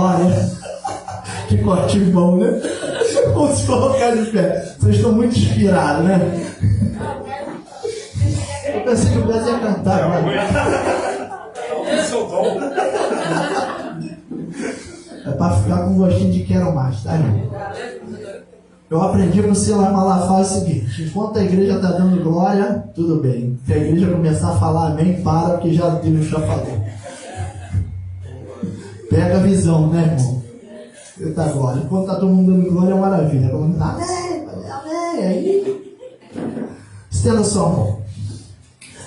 glória. Que cortinho bom, né? Vamos se colocar de pé. Vocês estão muito inspirados, né? Eu pensei que o Beto ia cantar. É para ficar com gostinho de quero mais, tá, irmão? Eu aprendi com o Silas Malafaia o seguinte: enquanto a igreja está dando glória, tudo bem. Se a igreja começar a falar amém, para, porque Deus já falou. Pega a visão, né, irmão? Eita glória. Enquanto está todo mundo dando glória, é maravilha. Quando está amém, amém, aí estenda sua mão.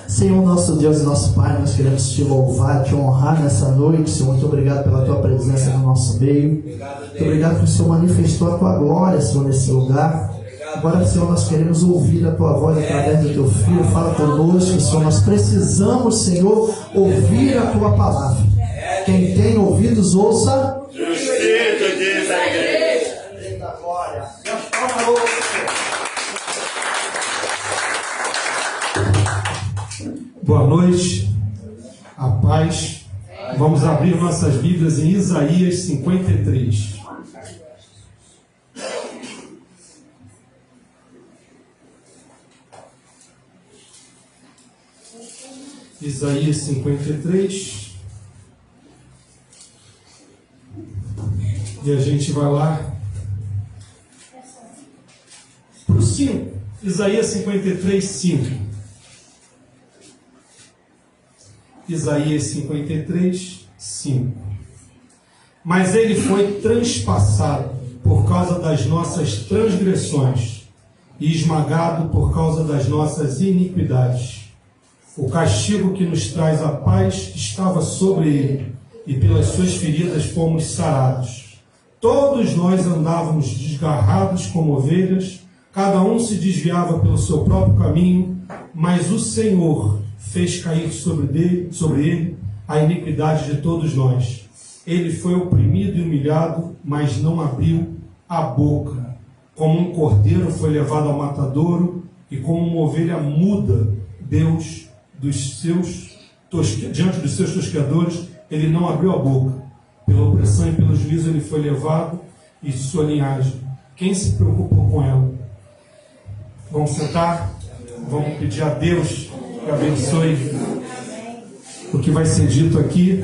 Senhor, nosso Deus e nosso Pai, nós queremos te louvar, te honrar nessa noite. Senhor, muito obrigado pela tua presença no nosso meio. Muito obrigado que o Senhor manifestou a tua glória, Senhor, nesse lugar. Agora, Senhor, nós queremos ouvir a tua voz através do teu Filho. Fala conosco, Senhor. Nós precisamos, Senhor, ouvir a tua palavra. Quem tem ouvidos, ouça. O Espírito diz à igreja. Eita glória. Boa noite, a paz. Vamos abrir nossas Bíblias em Isaías 53. Isaías 53. E a gente vai lá para o 5. Isaías 53, 5. Isaías 53, 5. Mas ele foi transpassado por causa das nossas transgressões e esmagado por causa das nossas iniquidades. O castigo que nos traz a paz estava sobre ele, e pelas suas feridas fomos sarados. Todos nós andávamos desgarrados como ovelhas, cada um se desviava pelo seu próprio caminho, mas o Senhor fez cair sobre ele a iniquidade de todos nós. Ele foi oprimido e humilhado, mas não abriu a boca. Como um cordeiro foi levado ao matadouro, e como uma ovelha muda, Deus diante dos seus tosqueadores, ele não abriu a boca. Pela opressão e pelo juízo ele foi levado, e sua linhagem, quem se preocupou com ela? Vamos sentar, vamos pedir a Deus que abençoe o que vai ser dito aqui.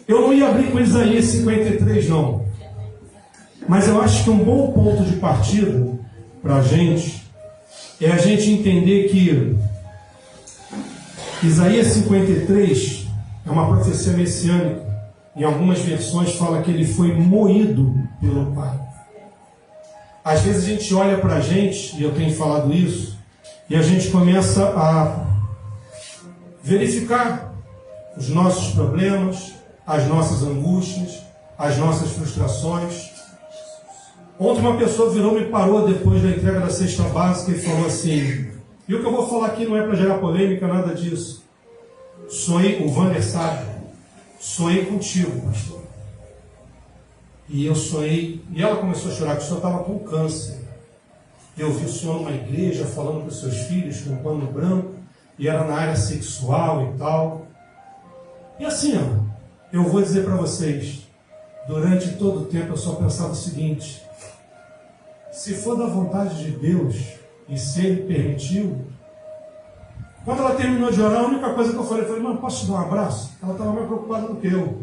Eu não ia abrir com Isaías 53 não, mas eu acho que um bom ponto de partida para a gente é a gente entender que Isaías 53 é uma profecia messiânica. Em algumas versões fala que ele foi moído pelo Pai. Às vezes a gente olha para a gente, e eu tenho falado isso, e a gente começa a verificar os nossos problemas, as nossas angústias, as nossas frustrações. Ontem uma pessoa virou e me parou depois da entrega da cesta básica e falou assim, e o que eu vou falar aqui não é para gerar polêmica, nada disso. O Wander sabe, sonhei contigo, pastor. E eu sonhei, e ela começou a chorar, que o senhor estava com câncer. Eu vi o senhor numa igreja falando com os seus filhos com um pano branco, e era na área sexual e tal. E assim, eu vou dizer para vocês, durante todo o tempo eu só pensava o seguinte: se for da vontade de Deus, e se Ele permitiu. Quando ela terminou de orar, a única coisa que eu falei, mano, posso te dar um abraço? Ela estava mais preocupada do que eu.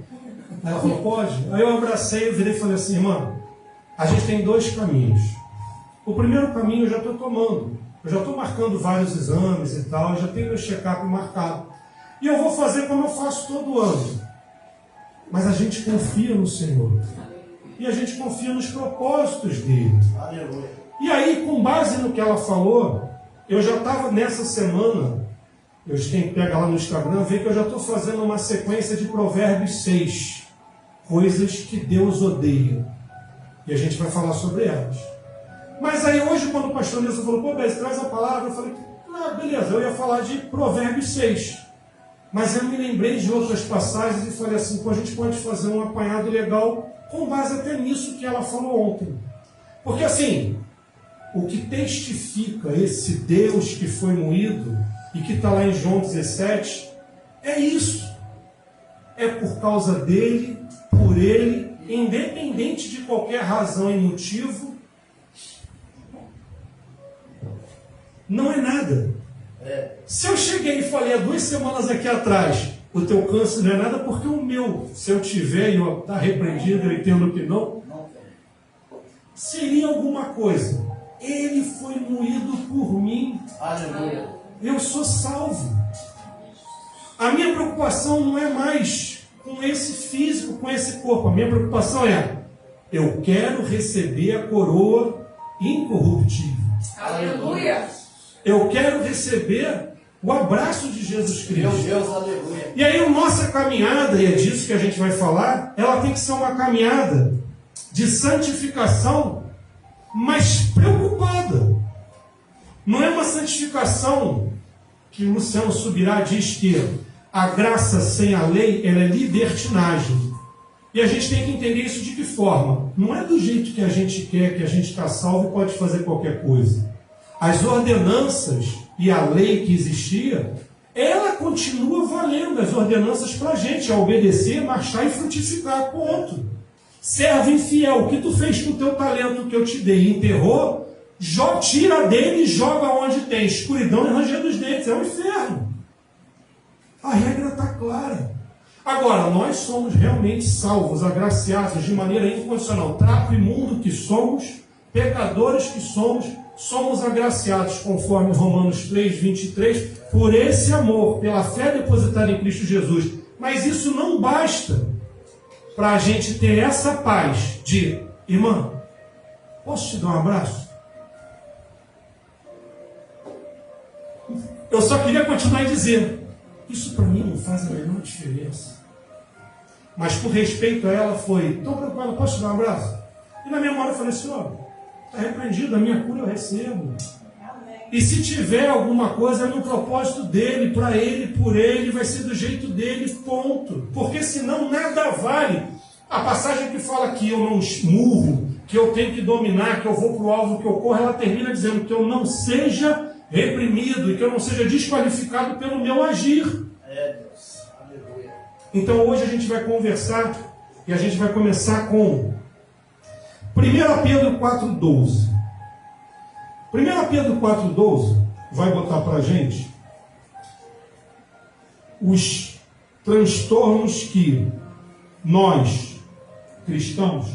Aí ela falou, pode? Aí eu abracei, eu virei e falei assim, irmã, a gente tem dois caminhos. O primeiro caminho eu já estou tomando. Eu já estou marcando vários exames e tal, eu já tenho meu check-up marcado. E eu vou fazer como eu faço todo ano. Mas a gente confia no Senhor. E a gente confia nos propósitos dele. Aleluia. E aí, com base no que ela falou, eu já estava nessa semana, quem pega lá no Instagram, vê que eu já estou fazendo uma sequência de Provérbios 6. Coisas que Deus odeia. E a gente vai falar sobre elas. Mas aí hoje, quando o pastor Nilson falou, pô, Bez, traz a palavra, eu falei, beleza, eu ia falar de Provérbios 6. Mas eu me lembrei de outras passagens e falei assim, pô, a gente pode fazer um apanhado legal com base até nisso que ela falou ontem. Porque assim, o que testifica esse Deus que foi moído e que está lá em João 17, é isso. É por causa dele, por ele independente de qualquer razão e motivo, não é nada. Se eu cheguei e falei há 2 semanas aqui atrás, o teu câncer não é nada, porque o meu, se eu tiver e eu estar repreendido, eu entendo que não, seria alguma coisa. Ele foi moído por mim. Aleluia. Eu sou salvo. A minha preocupação não é mais com esse físico, com esse corpo. A minha preocupação é: eu quero receber a coroa incorruptível. Aleluia. Eu quero receber o abraço de Jesus Cristo. Meu Deus, aleluia. E aí a nossa caminhada, e é disso que a gente vai falar, ela tem que ser uma caminhada de santificação, mas preocupada. Não é uma santificação que o Luciano Subirá diz que a graça sem a lei, ela é libertinagem. E a gente tem que entender isso de que forma? Não é do jeito que a gente quer, que a gente está salvo e pode fazer qualquer coisa. As ordenanças e a lei que existia, ela continua valendo, as ordenanças para a gente, a obedecer, marchar e frutificar, ponto. Servo infiel, o que tu fez com o teu talento que eu te dei? Enterrou? Tira dele e joga onde tem escuridão e ranger dos dentes, é o inferno. A regra está clara. Agora, nós somos realmente salvos, agraciados de maneira incondicional. Trapo imundo que somos, pecadores que somos agraciados, conforme Romanos 3, 23, por esse amor, pela fé depositada em Cristo Jesus. Mas isso não basta para a gente ter essa paz de: irmã, posso te dar um abraço? Eu só queria continuar e dizer: isso para mim não faz a menor diferença. Mas por respeito a ela foi: estou preocupado, posso te dar um abraço? E na minha memória eu falei: senhor, está repreendido, a minha cura eu recebo. E se tiver alguma coisa, é no propósito dele, para ele, por ele, vai ser do jeito dele, ponto. Porque senão nada vale. A passagem que fala que eu não esmurro, que eu tenho que dominar, que eu vou para o alvo, que eu corro, ela termina dizendo que eu não seja reprimido e que eu não seja desqualificado pelo meu agir. Deus. Aleluia. Então hoje a gente vai conversar e a gente vai começar com 1 Pedro 4,12. 1 Pedro 4,12 vai botar para a gente os transtornos que nós, cristãos,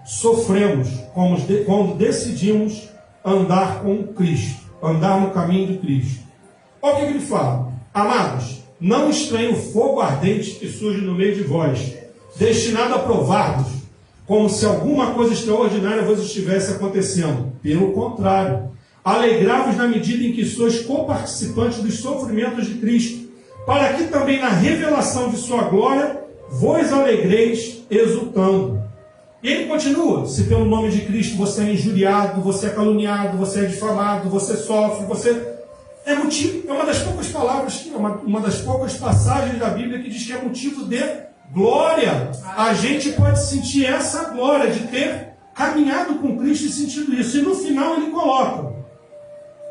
sofremos quando decidimos andar com Cristo, andar no caminho de Cristo. Olha o que ele fala: amados, não estranhe o fogo ardente que surge no meio de vós, destinado a provar-vos, como se alguma coisa extraordinária vos estivesse acontecendo. Pelo contrário, alegrai-vos na medida em que sois coparticipantes dos sofrimentos de Cristo, para que também na revelação de sua glória vos alegreis exultando. E ele continua: se pelo nome de Cristo você é injuriado, você é caluniado, você é difamado, você sofre, você... É uma das poucas palavras, uma das poucas passagens da Bíblia que diz que é motivo de glória. A gente pode sentir essa glória de ter caminhado com Cristo e sentido isso. E no final ele coloca: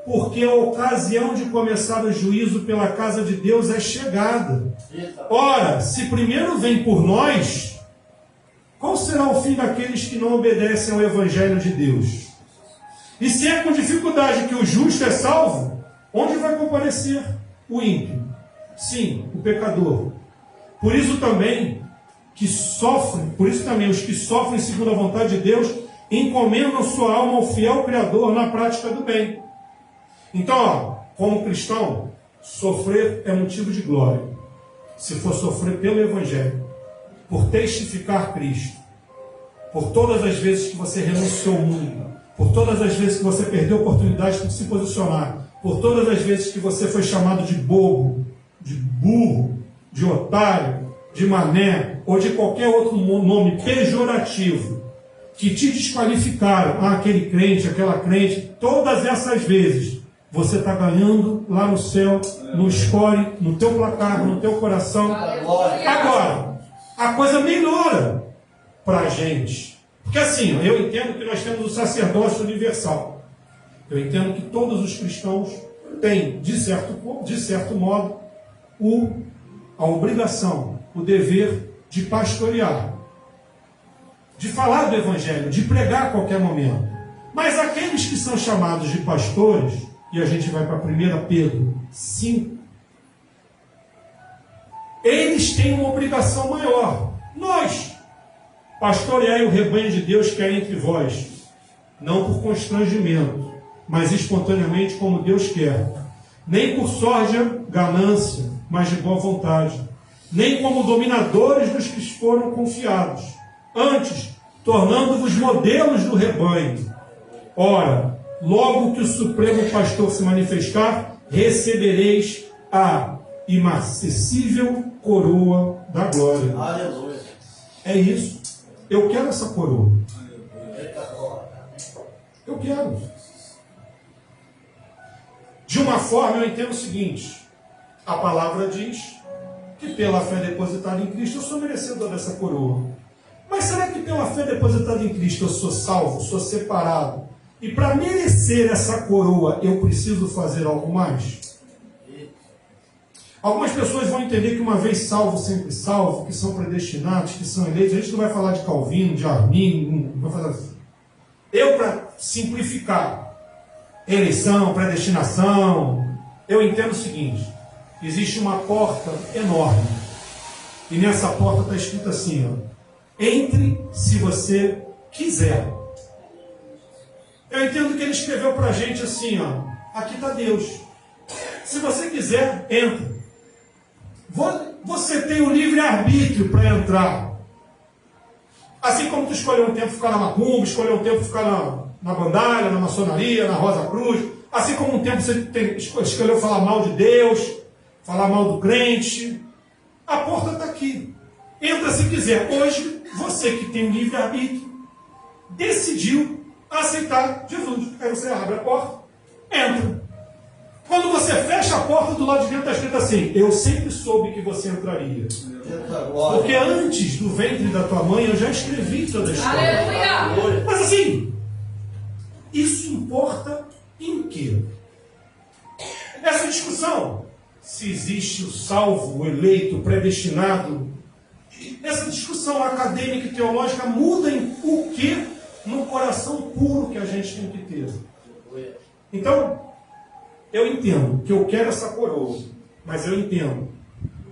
porque a ocasião de começar o juízo pela casa de Deus é chegada. Ora, se primeiro vem por nós, qual será o fim daqueles que não obedecem ao Evangelho de Deus? E se é com dificuldade que o justo é salvo, onde vai comparecer o ímpio? Sim, o pecador. Por isso também os que sofrem segundo a vontade de Deus encomendam sua alma ao fiel Criador na prática do bem. Então, como cristão, sofrer é motivo de glória. Se for sofrer pelo Evangelho, por testificar Cristo, por todas as vezes que você renunciou ao mundo, por todas as vezes que você perdeu a oportunidade de se posicionar, por todas as vezes que você foi chamado de bobo, de burro, de otário, de mané, ou de qualquer outro nome pejorativo, que te desqualificaram, aquele crente, aquela crente, todas essas vezes, você está ganhando lá no céu, no score, no teu placar, no teu coração. Agora, a coisa melhora para a gente. Porque assim, eu entendo que nós temos o sacerdócio universal. Eu entendo que todos os cristãos têm, de certo modo, a obrigação, o dever de pastorear. de falar do Evangelho, de pregar a qualquer momento. Mas aqueles que são chamados de pastores, e a gente vai para 1 Pedro 5, eles têm uma obrigação maior. Nós, pastoreai o rebanho de Deus que há entre vós, não por constrangimento, mas espontaneamente como Deus quer, nem por sorja ganância, mas de boa vontade, nem como dominadores dos que foram confiados, antes, tornando-vos modelos do rebanho. Ora, logo que o Supremo Pastor se manifestar, recebereis a inacessível coroa da glória. Aleluia. É isso. Eu quero essa coroa. Eu quero. De uma forma, eu entendo o seguinte: a palavra diz que pela fé depositada em Cristo eu sou merecedor dessa coroa. Mas será que pela fé depositada em Cristo eu sou salvo, sou separado? E para merecer essa coroa eu preciso fazer algo mais? Algumas pessoas vão entender que uma vez salvo, sempre salvo, que são predestinados, que são eleitos. A gente não vai falar de Calvino, de Arminio, não vai falar assim. Eu, para simplificar, eleição, predestinação, eu entendo o seguinte: existe uma porta enorme, e nessa porta está escrito assim, ó: entre se você quiser. Eu entendo que ele escreveu para a gente assim, ó: aqui está Deus. Se você quiser, entra. Você tem o livre-arbítrio para entrar. Assim como tu escolheu um tempo ficar na macumba, escolheu um tempo ficar na bandalha, na maçonaria, na Rosa Cruz. Assim como um tempo você escolheu falar mal de Deus, falar mal do crente. A porta está aqui. Entra se quiser. Hoje, você que tem o livre-arbítrio, decidiu aceitar Jesus. Aí você abre a porta, entra. Quando você fecha a porta, do lado de dentro está escrito assim: eu sempre soube que você entraria. Porque antes do ventre da tua mãe, eu já escrevi toda a história. Aleluia. Mas assim, isso importa em quê? Essa discussão, se existe o salvo, o eleito, o predestinado, essa discussão acadêmica e teológica muda em o que no coração puro que a gente tem que ter. Então, eu entendo que eu quero essa coroa, mas eu entendo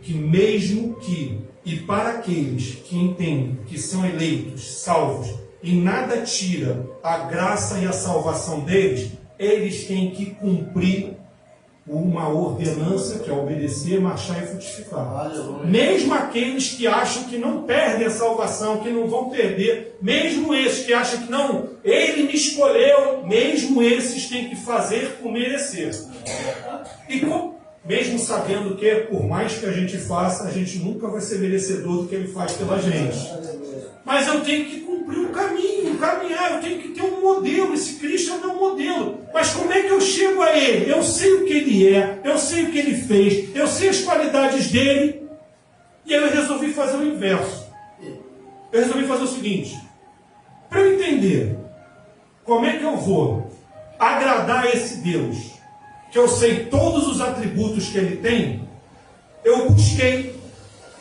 que mesmo que, e para aqueles que entendem que são eleitos, salvos, e nada tira a graça e a salvação deles, eles têm que cumprir uma ordenança, que é obedecer, marchar e frutificar. Aleluia. Mesmo aqueles que acham que não perdem a salvação, que não vão perder, mesmo esses que acham que não, ele me escolheu, mesmo esses têm que fazer por merecer. E mesmo sabendo que, por mais que a gente faça, a gente nunca vai ser merecedor do que ele faz pela gente. Mas eu tenho que cumprir um caminho, caminhar, eu tenho que ter um modelo. Esse Cristo é o meu modelo. Mas como é que eu chego a ele? Eu sei o que ele é, eu sei o que ele fez, eu sei as qualidades dele. E aí eu resolvi fazer o inverso. Eu resolvi fazer o seguinte: para eu entender como é que eu vou agradar esse Deus, que eu sei todos os atributos que ele tem, eu busquei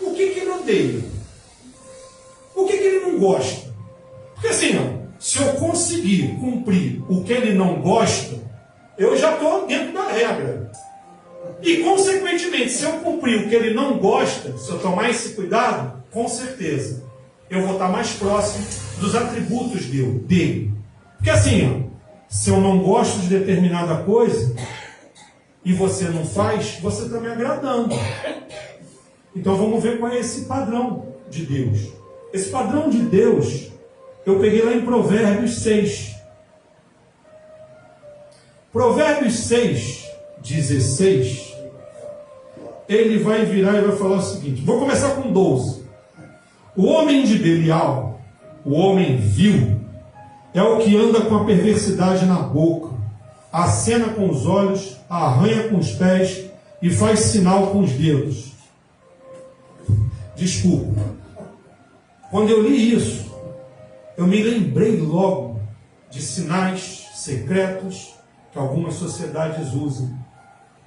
o que ele odeia, o que ele não gosta. Porque assim, ó, se eu conseguir cumprir o que ele não gosta, eu já estou dentro da regra. E, consequentemente, se eu cumprir o que ele não gosta, se eu tomar esse cuidado, com certeza, eu vou estar mais próximo dos atributos dele. Porque assim, ó, se eu não gosto de determinada coisa, e você não faz, você está me agradando. Então vamos ver qual é esse padrão de Deus. Esse padrão de Deus, eu peguei lá em Provérbios 6. Provérbios 6, 16, ele vai virar e vai falar o seguinte. Vou começar com 12. O homem de Belial, o homem vil, é o que anda com a perversidade na boca, acena com os olhos, arranha com os pés e faz sinal com os dedos. Desculpa. Quando eu li isso, eu me lembrei logo de sinais secretos que algumas sociedades usam.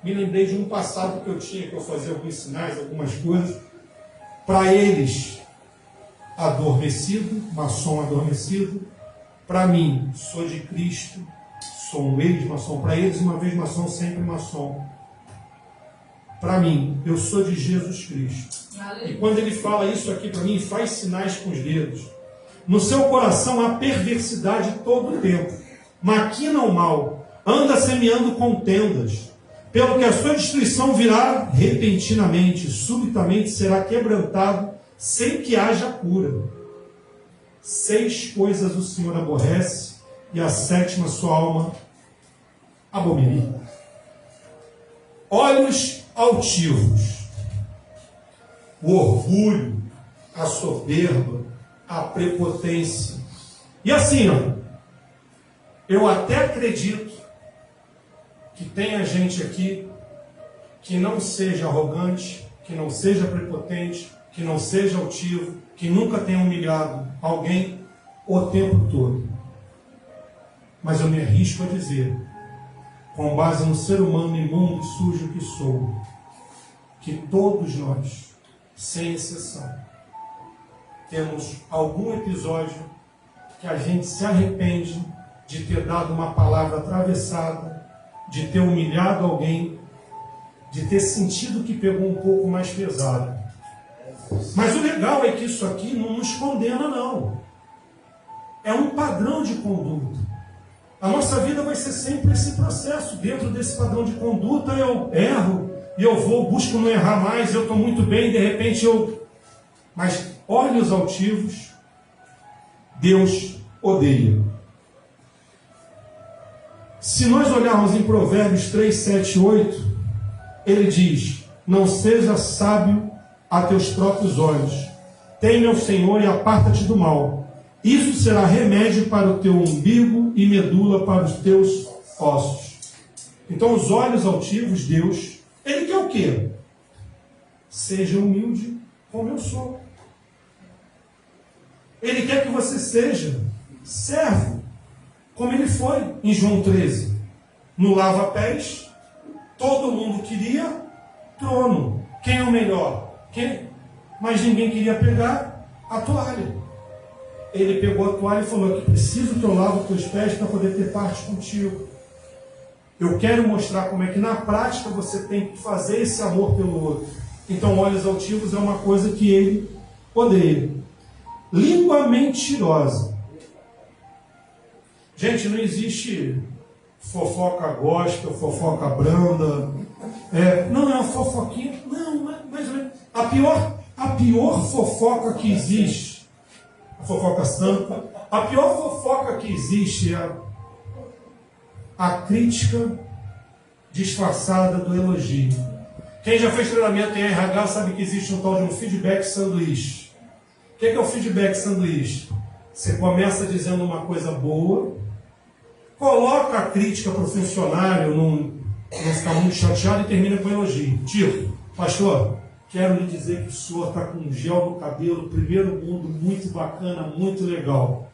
Me lembrei de um passado que eu tinha, que eu fazia alguns sinais, algumas coisas, para eles adormecido, maçom adormecido. Para mim, sou de Cristo, sou um ex-maçom. Para eles, uma vez maçom, sempre maçom. Para mim, eu sou de Jesus Cristo. E quando ele fala isso aqui para mim, faz sinais com os dedos. No seu coração há perversidade todo o tempo. Maquina o mal, anda semeando contendas. Pelo que a sua destruição virá repentinamente, subitamente será quebrantado, sem que haja cura. 6 coisas o Senhor aborrece, e a 7ª sua alma abomina. Olhos altivos, o orgulho, a soberba, a prepotência. E assim, eu até acredito que tenha gente aqui que não seja arrogante, que não seja prepotente, que não seja altivo, que nunca tenha humilhado alguém o tempo todo. Mas eu me arrisco a dizer, com base no ser humano imundo e sujo que sou, que todos nós, sem exceção, temos algum episódio que a gente se arrepende de ter dado uma palavra atravessada, de ter humilhado alguém, de ter sentido que pegou um pouco mais pesado. Mas o legal é que isso aqui não nos condena, não. É um padrão de conduta. A nossa vida vai ser sempre esse processo. Dentro desse padrão de conduta eu erro, e eu busco não errar mais, eu estou muito bem, de repente eu... Mas olhos altivos, Deus odeia. Se nós olharmos em Provérbios 3, 7, 8, ele diz: não seja sábio a teus próprios olhos, teme ao Senhor e aparta-te do mal. Isso será remédio para o teu umbigo e medula para os teus ossos. Então os olhos altivos, Deus, ele quer o quê? Seja humilde como eu sou. Ele quer que você seja servo, como ele foi em João 13. No lava-pés, todo mundo queria trono. Quem é o melhor? Quem? Mas ninguém queria pegar a toalha. Ele pegou a toalha e falou: que preciso que eu lave os teus pés para poder ter parte contigo. Eu quero mostrar como é que na prática você tem que fazer esse amor pelo outro. Então olhos altivos é uma coisa que ele odeia. Língua mentirosa. Gente, não existe fofoca gospel, fofoca branda. Não é uma fofoquinha. Não, mais ou menos. A pior fofoca que existe, a fofoca santa, a pior fofoca que existe é a crítica disfarçada do elogio. Quem já fez treinamento em RH sabe que existe um tal de um feedback sanduíche. O que é o feedback sanduíche? Você começa dizendo uma coisa boa, coloca a crítica para o funcionário não ficar muito chateado e termina com elogio. Tipo, pastor, quero lhe dizer que o senhor está com um gel no cabelo, primeiro mundo, muito bacana, muito legal.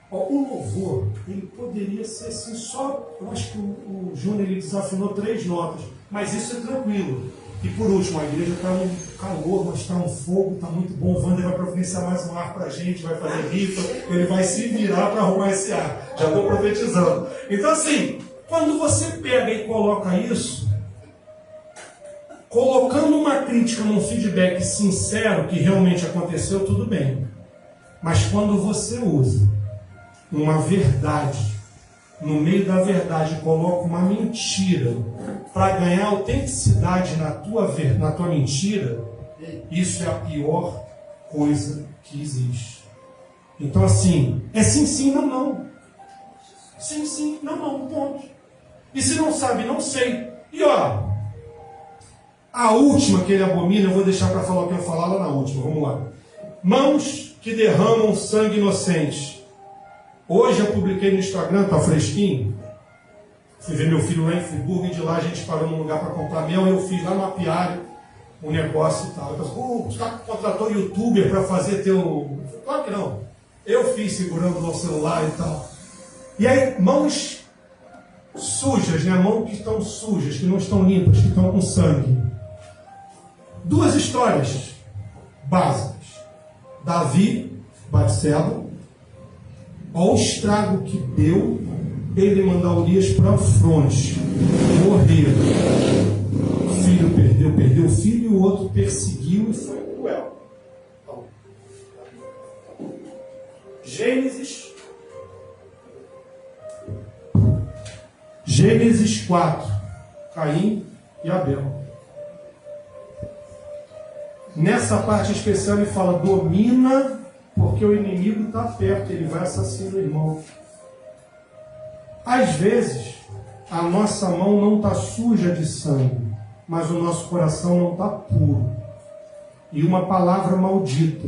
O louvor, ele poderia ser assim só, eu acho que o Júnior ele desafinou 3 notas, mas isso é tranquilo. E por último, a igreja está um calor, mas está um fogo, está muito bom. O Wander vai providenciar mais um ar para a gente, vai fazer rifa, ele vai se virar para arrumar esse ar. Já estou profetizando. Então assim, quando você pega e coloca isso, colocando uma crítica num feedback sincero que realmente aconteceu, tudo bem. Mas quando você usa uma verdade, no meio da verdade coloca uma mentira para ganhar autenticidade na tua mentira, isso é a pior coisa que existe. Então assim, é sim, sim, não, não. Sim, sim, não, não, ponto. E se não sabe, não sei. E ó, a última que ele abomina, eu vou deixar para falar o que eu falar lá na última, vamos lá. Mãos que derramam sangue inocente. Hoje eu publiquei no Instagram, tá fresquinho. Fui ver meu filho lá em Friburgo e de lá a gente parou num lugar para comprar mel e eu fiz lá no apiário um negócio e tal. Eu falei, você contratou youtuber para fazer teu... Claro que não. Eu fiz segurando no celular e tal. E aí, mãos sujas, né? Mãos que estão sujas, que não estão limpas, que estão com sangue. 2 histórias básicas. Davi Batseba. Olha o estrago que deu ele mandar Urias para a fronte. Morrer. O filho perdeu o filho, e o outro perseguiu e foi cruel. Gênesis 4. Caim e Abel. Nessa parte especial ele fala: domina, porque o inimigo está perto, ele vai assassinar o irmão. Às vezes, a nossa mão não está suja de sangue, mas o nosso coração não está puro. E uma palavra maldita,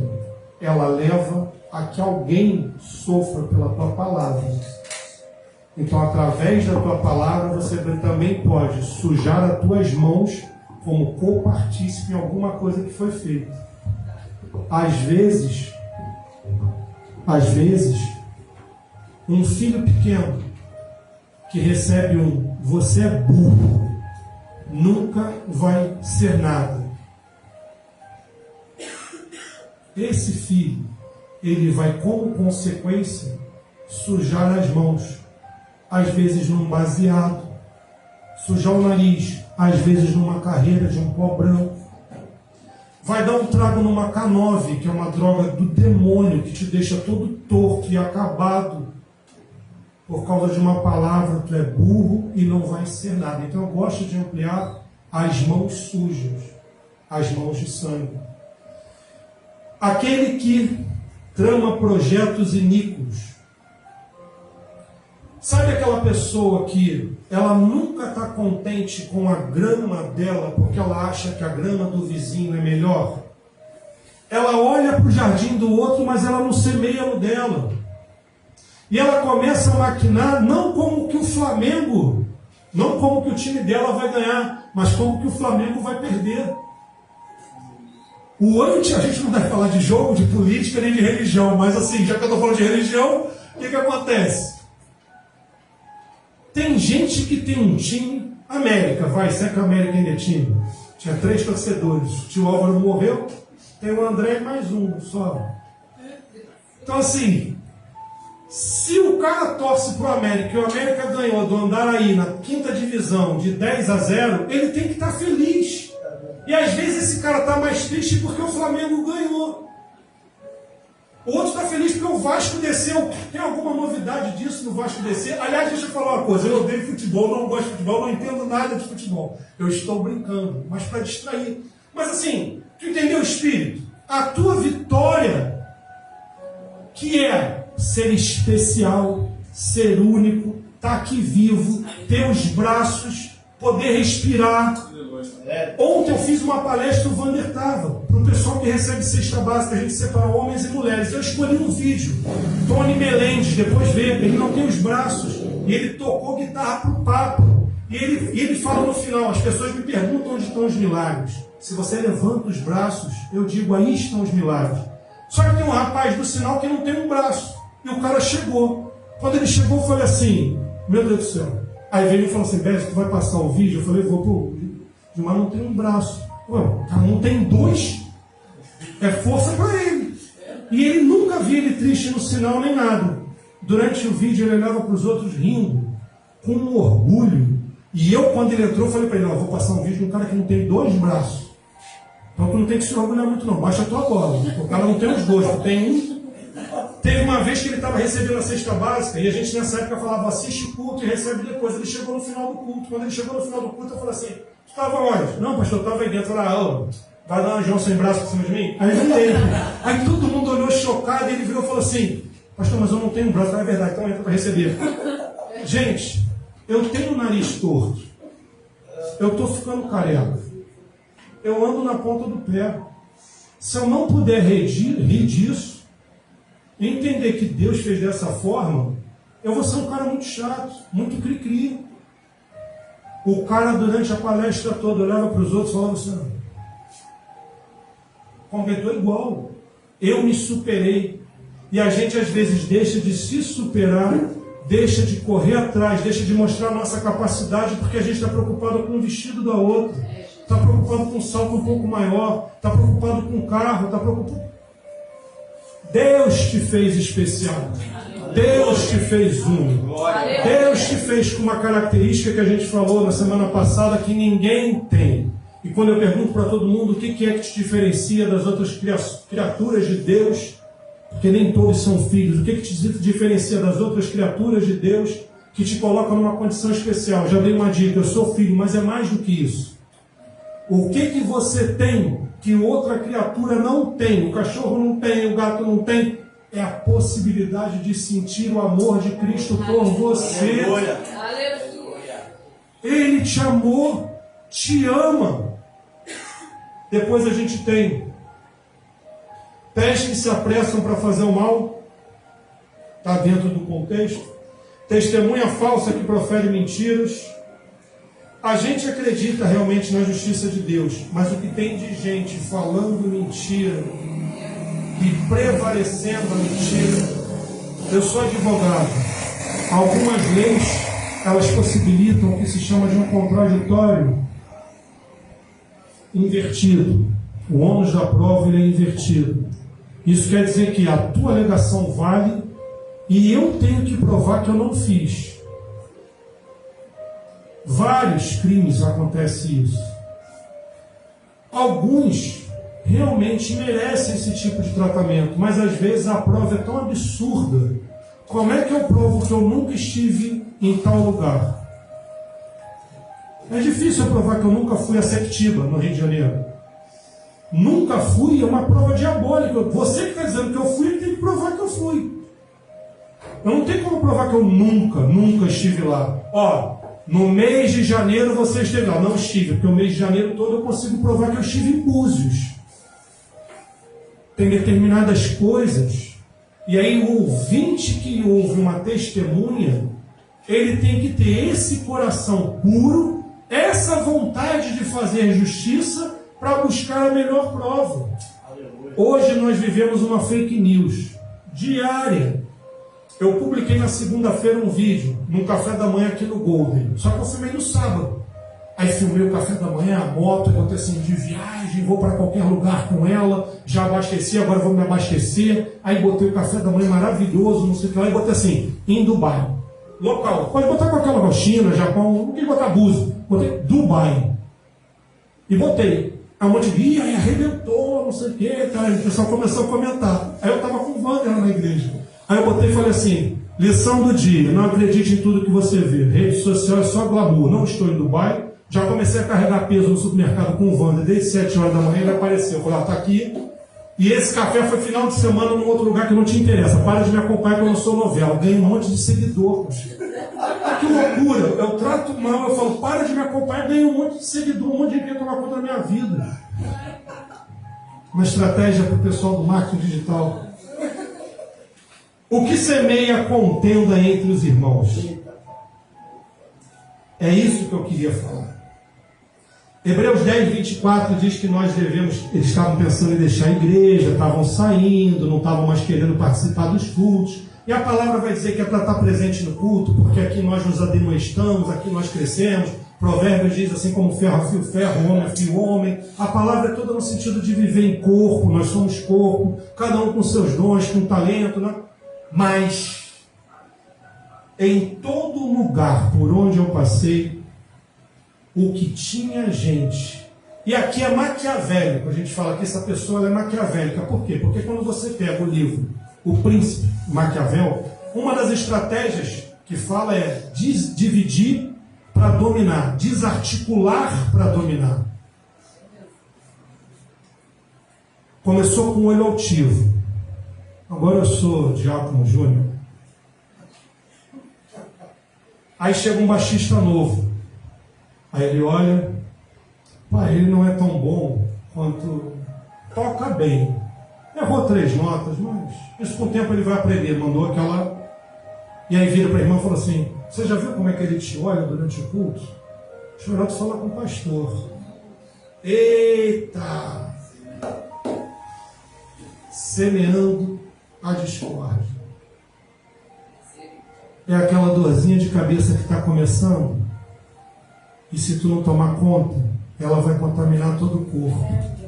ela leva a que alguém sofra pela tua palavra. Então, através da tua palavra, você também pode sujar as tuas mãos como copartícipe em alguma coisa que foi feita. Às vezes, um filho pequeno que recebe você é burro, nunca vai ser nada. Esse filho, ele vai, como consequência, sujar as mãos, às vezes num baseado, sujar o nariz, às vezes numa carreira de um pó branco, vai dar um trago numa K9, que é uma droga do demônio, que te deixa todo torto e acabado, por causa de uma palavra. Tu é burro e não vai ser nada. Então eu gosto de ampliar as mãos sujas, as mãos de sangue. Aquele que trama projetos iníquos. Sabe aquela pessoa que ela nunca está contente com a grama dela porque ela acha que a grama do vizinho é melhor? Ela olha para o jardim do outro, mas ela não semeia no dela. E ela começa a maquinar não como que o Flamengo, não como que o time dela vai ganhar, mas como que o Flamengo vai perder. A gente não vai falar de jogo, de política, nem de religião, mas assim, já que eu estou falando de religião, o que acontece? Tem gente que tem um time, América, será que a América ainda é time? Tinha 3 torcedores, o tio Álvaro morreu, tem o André e mais um só. Então assim, se o cara torce para o América e o América ganhou do Andaraí na 5ª divisão de 10-0, ele tem que estar feliz. E às vezes esse cara está mais triste porque o Flamengo ganhou. O outro está feliz porque o Vasco desceu. Tem alguma novidade disso no Vasco descer? Aliás, deixa eu falar uma coisa. Eu odeio futebol, não gosto de futebol, não entendo nada de futebol. Eu estou brincando, mas para distrair. Mas assim, tu entendeu o espírito? A tua vitória, que é ser especial, ser único, estar aqui vivo, ter os braços, poder respirar. Ontem eu fiz uma palestra, o Wander estava, para o pessoal que recebe cesta básica, a gente separa homens e mulheres. Eu escolhi um vídeo, Tony Melendes, depois vê, ele não tem os braços, e ele tocou guitarra para o papo. E ele fala no final, as pessoas me perguntam onde estão os milagres. Se você levanta os braços, eu digo, aí estão os milagres. Só que tem um rapaz do sinal que não tem um braço. E o cara chegou. Quando ele chegou, eu falei assim, meu Deus do céu. Aí veio e falou assim, Bess, tu vai passar o vídeo? Eu falei, vou pro... Mas não tem um braço. Ué, o cara não tem 2. É força para ele. E ele nunca via ele triste no sinal nem nada. Durante o vídeo ele olhava para os outros rindo, com um orgulho. E eu, quando ele entrou, falei para ele, vou passar um vídeo de um cara que não tem 2 braços. Então tu não tem que se orgulhar muito não, baixa a tua bola. O cara não tem os 2, tu tem um. Teve uma vez que ele estava recebendo a cesta básica, e a gente nessa época falava, assiste o culto e recebe depois. Ele chegou no final do culto. Quando ele chegou no final do culto, eu falei assim, tu estava onde? Não, pastor, eu estava aí dentro. Eu falei, vai dar uma João sem braço por cima de mim? Aí ele veio. Aí todo mundo olhou chocado, e ele virou e falou assim, pastor, mas eu não tenho braço. É verdade, então entra para receber. Gente, eu tenho o nariz torto. Eu estou ficando careca. Eu ando na ponta do pé. Se eu não puder rir disso, entender que Deus fez dessa forma, eu vou ser um cara muito chato, muito cri-cri. O cara, durante a palestra toda, olhava para os outros e falava assim, completou igual. Eu me superei. E a gente, às vezes, deixa de se superar, deixa de correr atrás, deixa de mostrar a nossa capacidade, porque a gente está preocupado com o vestido da outra, está preocupado com um salto um pouco maior, está preocupado com o carro, está preocupado... Deus te fez especial. Deus te fez único. Deus te fez com uma característica que a gente falou na semana passada que ninguém tem. E quando eu pergunto para todo mundo o que é que te diferencia das outras criaturas de Deus, porque nem todos são filhos, o que te diferencia das outras criaturas de Deus que te coloca numa condição especial? Já dei uma dica, eu sou filho, mas é mais do que isso. O que você tem que outra criatura não tem? O cachorro não tem, o gato não tem. É a possibilidade de sentir o amor de Cristo por você. Ele te amou, te ama. Depois a gente tem pés que se apressam para fazer o mal. Está dentro do contexto. Testemunha falsa que profere mentiras. A gente acredita realmente na justiça de Deus, mas o que tem de gente falando mentira e prevalecendo a mentira. Eu sou advogado. Algumas leis, elas possibilitam o que se chama de um contraditório invertido. O ônus da prova ele é invertido. Isso quer dizer que a tua alegação vale e eu tenho que provar que eu não fiz. Vários crimes acontece isso. Alguns realmente merecem esse tipo de tratamento, mas às vezes a prova é tão absurda. Como é que eu provo que eu nunca estive em tal lugar? É difícil eu provar que eu nunca fui a Septiba, no Rio de Janeiro. Nunca fui, é uma prova diabólica. Você que está dizendo que eu fui, tem que provar que eu fui. Eu não tenho como provar que eu nunca estive lá. Ó, no mês de janeiro você esteve lá. Não estive, porque o mês de janeiro todo eu consigo provar que eu estive em Búzios. Tem determinadas coisas. E aí o ouvinte que ouve uma testemunha, ele tem que ter esse coração puro, essa vontade de fazer justiça para buscar a melhor prova. Hoje nós vivemos uma fake news diária. Eu publiquei na segunda-feira um vídeo, num café da manhã aqui no Golden. Só que eu filmei no sábado. Aí filmei o café da manhã, a moto, eu botei assim, de viagem, vou para qualquer lugar com ela, já abasteci, agora vou me abastecer. Aí botei o café da manhã maravilhoso, não sei o que lá, e botei assim, em Dubai. Local, pode botar qualquer lugar, China, Japão, não tem que botar Búzios. Botei Dubai. E botei. Aí um monte de, aí arrebentou, não sei o que, tá? E o pessoal começou a comentar. Aí eu estava com o Wander na igreja. Aí eu botei e falei assim, lição do dia, não acredite em tudo que você vê. Rede social é só glamour, não estou em Dubai. Já comecei a carregar peso no supermercado com o Wander, desde 7 horas da manhã ele apareceu. Eu falei, tá aqui. E esse café foi final de semana num outro lugar que não te interessa. Para de me acompanhar que eu não sou novela. Ganhei um monte de seguidor. Que loucura. Eu trato mal, eu falo, para de me acompanhar, ganhei um monte de seguidor, um monte de gente que tomar conta da minha vida. Uma estratégia para o pessoal do marketing digital. O que semeia contenda entre os irmãos? É isso que eu queria falar. Hebreus 10, 24 diz que nós devemos... Eles estavam pensando em deixar a igreja, estavam saindo, não estavam mais querendo participar dos cultos. E a palavra vai dizer que é para estar presente no culto, porque aqui nós nos admoestamos, aqui nós crescemos. Provérbios diz assim como ferro afia o ferro, homem afia o homem. A palavra é toda no sentido de viver em corpo, nós somos corpo, cada um com seus dons, com talento, né? Mas em todo lugar por onde eu passei, o que tinha gente, e aqui é maquiavélico, a gente fala que essa pessoa ela é maquiavélica, por quê? Porque quando você pega o livro O Príncipe Maquiavel, uma das estratégias que fala é dividir para dominar, desarticular para dominar. Começou com o olho altivo. Agora eu sou Diácono Júnior. Aí chega um baixista novo. Aí ele olha, pai, ele não é tão bom quanto toca bem. Errou 3 notas, mas isso com o tempo ele vai aprender. Mandou aquela... E aí vira para a irmã e fala assim, você já viu como é que ele te olha durante o culto? Deixa eu falar com o pastor. Eita! Semeando a discórdia. É aquela dorzinha de cabeça que está começando. E se tu não tomar conta, ela vai contaminar todo o corpo.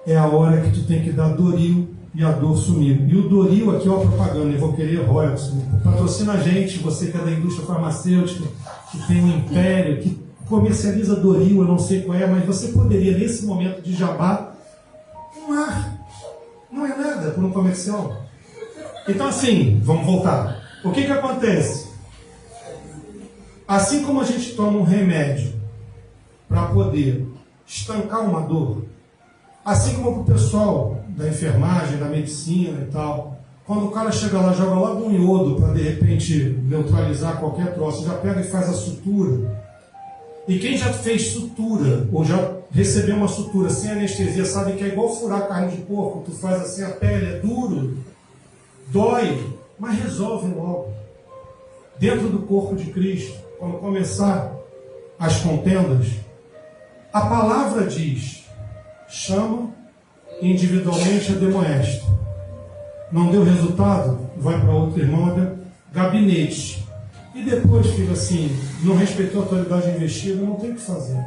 é a hora que tu tem que dar Doril e a dor sumiu. E o Doril aqui é uma propaganda, eu vou querer royalties. Patrocina a gente, você que é da indústria farmacêutica, que tem um império, que comercializa Doril, eu não sei qual é, mas você poderia, nesse momento de jabá, não é nada por um comercial. Então assim, vamos voltar. O que acontece? Assim como a gente toma um remédio para poder estancar uma dor, assim como para o pessoal da enfermagem, da medicina e tal, quando o cara chega lá, joga logo um iodo para de repente neutralizar qualquer troço, já pega e faz a sutura. E quem já fez sutura, ou já recebeu uma sutura sem anestesia, sabe que é igual furar carne de porco, tu faz assim, a pele é duro, dói, mas resolve logo. Dentro do corpo de Cristo, quando começar as contendas, a palavra diz, chama individualmente, ademoeste. Não deu resultado? Vai para outro irmão, gabinete. E depois fica assim, não respeitou a autoridade investida, não tem o que fazer.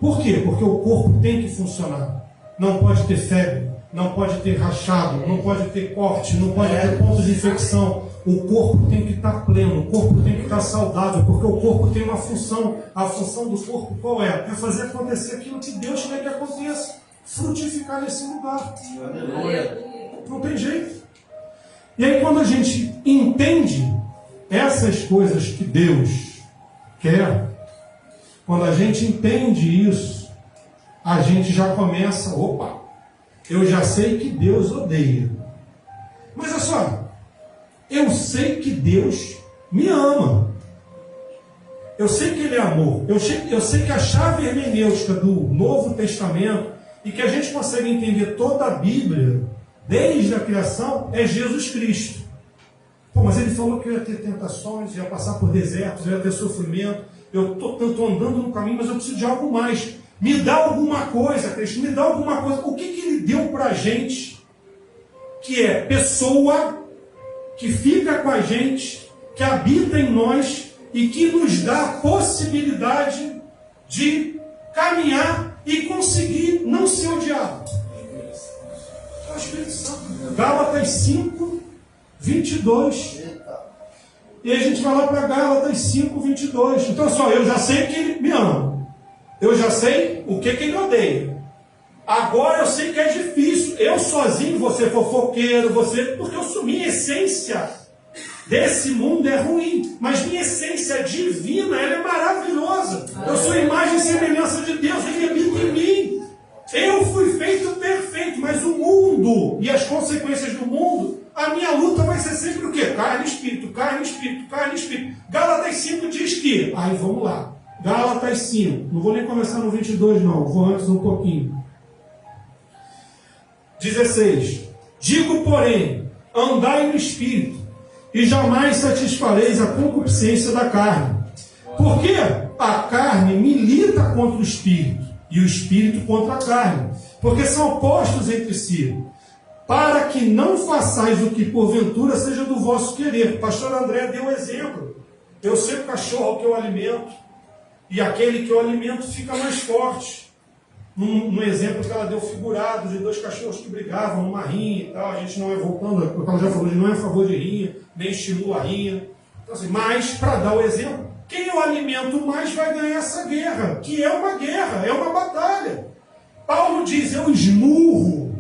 Por quê? Porque o corpo tem que funcionar. Não pode ter febre, não pode ter rachado, não pode ter corte, não pode ter pontos de infecção. O corpo tem que estar pleno, o corpo tem que estar saudável, porque o corpo tem uma função. A função do corpo qual é? É fazer acontecer aquilo que Deus quer que aconteça. Frutificar nesse lugar. Não tem jeito. E aí quando a gente entende essas coisas que Deus quer, quando a gente entende isso, a gente já começa, opa, eu já sei que Deus odeia. Mas olha só, eu sei que Deus me ama. Eu sei que Ele é amor. Eu sei que a chave hermenêutica do Novo Testamento, e que a gente consegue entender toda a Bíblia, desde a criação, é Jesus Cristo. Pô, mas Ele falou que eu ia ter tentações, ia passar por desertos, eu ia ter sofrimento. Eu estou andando no caminho, mas eu preciso de algo mais. Me dá alguma coisa, Cristo, me dá alguma coisa. O que Ele deu para a gente, que é pessoa, que fica com a gente, que habita em nós e que nos dá a possibilidade de caminhar e conseguir não ser odiado. É o Espírito Santo. Gálatas 5, 22. E a gente vai lá para Gálatas 5, 22. Então só, eu já sei que Ele me ama. Eu já sei o que Ele odeia. Agora eu sei que é difícil. Eu sozinho, você fofoqueiro, porque eu sou minha essência desse mundo é ruim, mas minha essência divina, ela é maravilhosa. Eu sou imagem e semelhança de Deus, Ele habita em mim. Eu fui feito perfeito, mas o mundo e as consequências do mundo, a minha luta vai ser sempre o quê? Carne e espírito, carne e espírito, carne e espírito. Gálatas 5 diz que, aí vamos lá, Gálatas 5, não vou nem começar no 22 não, vou antes um pouquinho. 16. Digo, porém, andai no Espírito, e jamais satisfareis a concupiscência da carne. Porque a carne milita contra o Espírito, e o Espírito contra a carne, porque são opostos entre si, para que não façais o que porventura seja do vosso querer. O pastor André deu exemplo. Eu sei o cachorro que eu alimento, e aquele que eu alimento fica mais forte. Num exemplo que ela deu figurado de dois cachorros que brigavam numa rinha e tal, a gente não é voltando, o que ela já falou, a gente não é a favor de rinha, nem estimula a rinha. Então, assim, mas, para dar o exemplo, quem eu alimento mais vai ganhar essa guerra, que é uma guerra, é uma batalha. Paulo diz, eu esmurro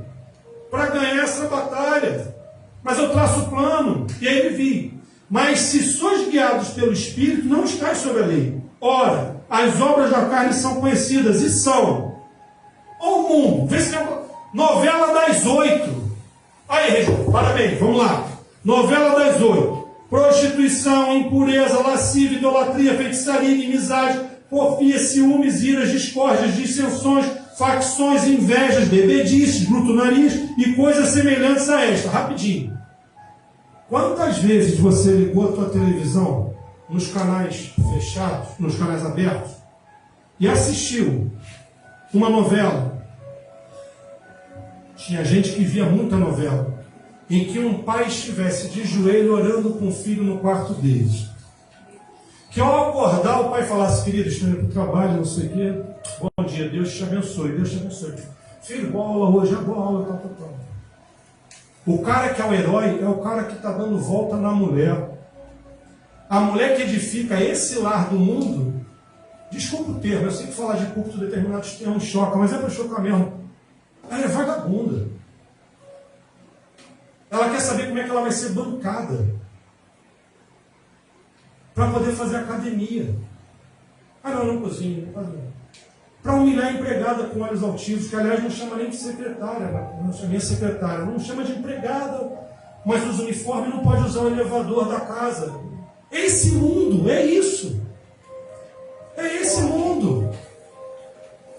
para ganhar essa batalha, mas eu traço o plano, e aí ele vi. Mas se sois guiados pelo Espírito, não estáis sob a lei. Ora, as obras da carne são conhecidas, e são... Olha o mundo, vê se é novela das 8. Aí, Regina, parabéns, vamos lá. Novela das 8. Prostituição, impureza, lascívia, idolatria, feitiçaria, inimizade, porfia, ciúmes, iras, discórdias, dissensões, facções, invejas, bebedices, glutonarias e coisas semelhantes a esta. Rapidinho. Quantas vezes você ligou a tua televisão nos canais fechados, nos canais abertos, e assistiu uma novela? Tinha gente que via muita novela, em que um pai estivesse de joelho orando com o filho no quarto deles. Que ao acordar o pai falasse, querido, estou indo para o trabalho, não sei o quê. Bom dia, Deus te abençoe, Deus te abençoe. Filho, boa aula hoje, boa aula, tal. O cara que é o herói é o cara que está dando volta na mulher. A mulher que edifica esse lar do mundo, desculpa o termo, eu sei que falar de púlpito determinados termos choca, mas é para chocar mesmo. Ela é vagabunda. Ela quer saber como é que ela vai ser bancada para poder fazer academia. Não cozinho, não faz nada. Para humilhar a empregada com olhos altivos, que aliás não chama nem de secretária, não chama nem secretária, não chama de empregada, mas usa uniforme e não pode usar o elevador da casa. Esse mundo, é isso. É esse mundo.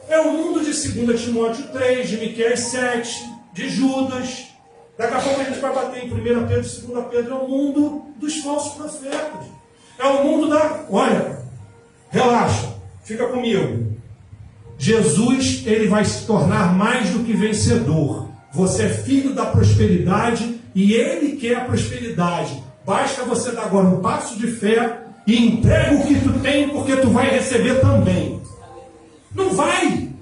É o mundo de 2 Timóteo 3, de Miqueias 7, de Judas. Daqui a pouco a gente vai bater em 1 Pedro, 2 Pedro. É o mundo dos falsos profetas. É o mundo da... Olha, relaxa, fica comigo. Jesus, ele vai se tornar mais do que vencedor. Você é filho da prosperidade e ele quer a prosperidade. Basta você dar agora um passo de fé e entrega o que tu tem, porque tu vai receber também. Não vai!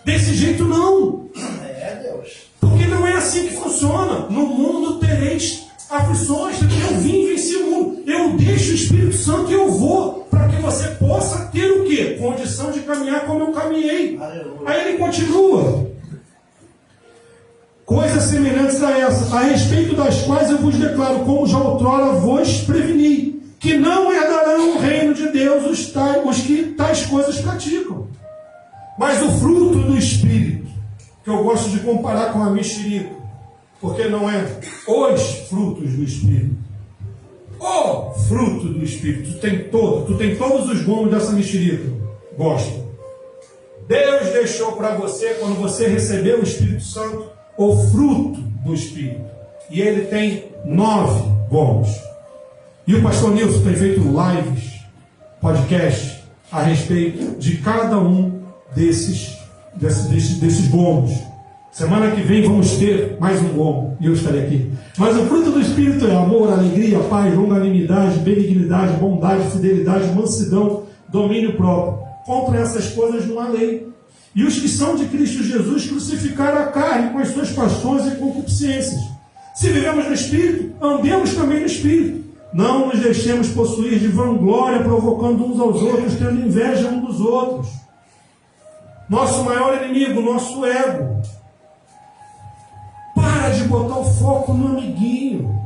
Desse jeito não! Deus. Porque não é assim que funciona. No mundo tereis aflições. Eu vim vencer o mundo. Eu deixo o Espírito Santo e eu vou, para que você possa ter o quê? Condição de caminhar como eu caminhei. Aleluia. Aí ele continua. Coisas semelhantes a essas, a respeito das quais eu vos declaro, como já outrora vos preveni, que não herdarão o reino de Deus os que tais coisas praticam. Mas o fruto do Espírito, que eu gosto de comparar com a mexerica, porque não é os frutos do Espírito. O fruto do Espírito. Tu tem todos os gomos dessa mexerica. Gosta. Deus deixou para você, quando você recebeu o Espírito Santo, o fruto do Espírito. E ele tem 9 gomos. E o pastor Nilson tem feito lives, podcasts, a respeito de cada um desses gomos. Semana que vem vamos ter mais um gomo, e eu estarei aqui. Mas o fruto do Espírito é amor, alegria, paz, longanimidade, benignidade, bondade, fidelidade, mansidão, domínio próprio. Contra essas coisas não há lei. E os que são de Cristo Jesus crucificaram a carne com as suas paixões e concupiscências. Se vivemos no Espírito, andemos também no Espírito. Não nos deixemos possuir de vanglória, provocando uns aos outros, tendo inveja uns dos outros. Nosso maior inimigo, nosso ego. Para de botar o foco no amiguinho.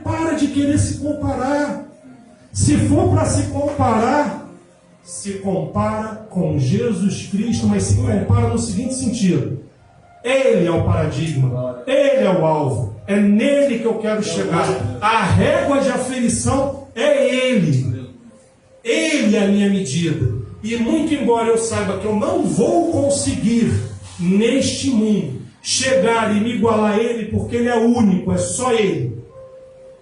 Para de querer se comparar. Se for para se comparar, se compara com Jesus Cristo, mas se compara no seguinte sentido: Ele é o paradigma, Ele é o alvo, é nele que eu quero chegar. A régua de aferição é Ele. Ele é a minha medida. E muito embora eu saiba que eu não vou conseguir neste mundo chegar e me igualar a Ele, porque Ele é único, é só Ele.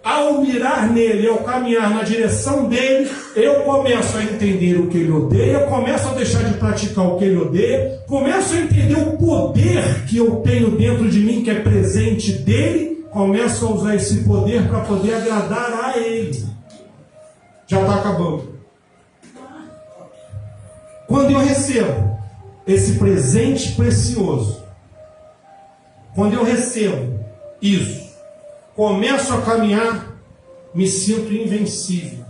Ao mirar nele, ao caminhar na direção dele, eu começo a entender o que ele odeia, começo a deixar de praticar o que ele odeia, começo a entender o poder que eu tenho dentro de mim, que é presente dele, começo a usar esse poder para poder agradar a ele. Já está acabando. Quando eu recebo esse presente precioso, quando eu recebo isso, começo a caminhar, me sinto invencível,